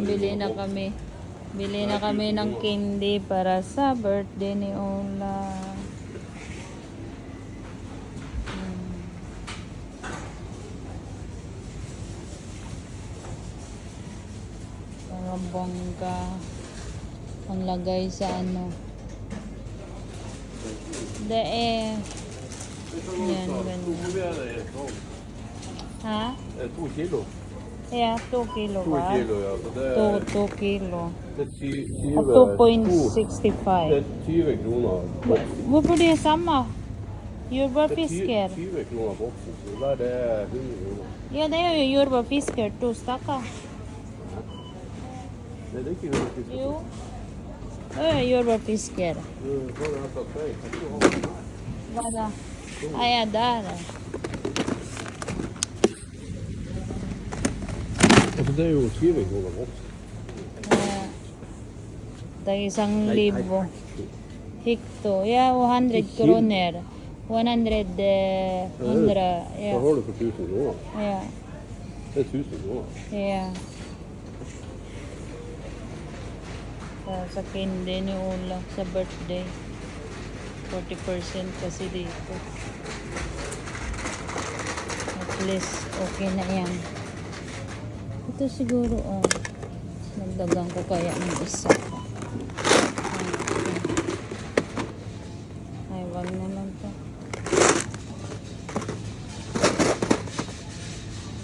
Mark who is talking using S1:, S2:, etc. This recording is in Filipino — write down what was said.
S1: Bili na kami. Bili na kami ng candy para sa birthday ni Ola. Para bongga. Panglagay sa ano. Yan, ganyan. Ha?
S2: 2 kilo.
S1: Ja, 2 kilo
S2: 2
S1: va?
S2: kilo, ja. Så det
S1: 2 kilo.
S2: det er 20,
S1: Og 2,65.
S2: det er 20 kroner boksen.
S1: Hvorfor det er samme?
S2: Det er
S1: Jordbærfisker.
S2: 20 kroner boksen, så der det er 100 kroner.
S1: Ja, det er jo jordbærfisker, 2 stykker.
S2: Det er ikke 100 fisk.
S1: Jo. Det er jordbærfisker.
S2: Du får det altså feil. Jeg tror du har det.
S1: Hva da? Ah, ja, der.
S2: Altså, det er jo 20 kroner boksen.
S1: Det er 1,000. Hikto. Ja, 100 kroner. 100, 100,
S2: Så
S1: ja.
S2: har du for 1000 kroner.
S1: Ja,
S2: Det er 1000 kroner.
S1: ja. Sa candy ni Ola sa birthday. 40% kasi dito. At least okay na yan. Ito siguro nagdagang ko kaya ng isa. Ay, wag naman.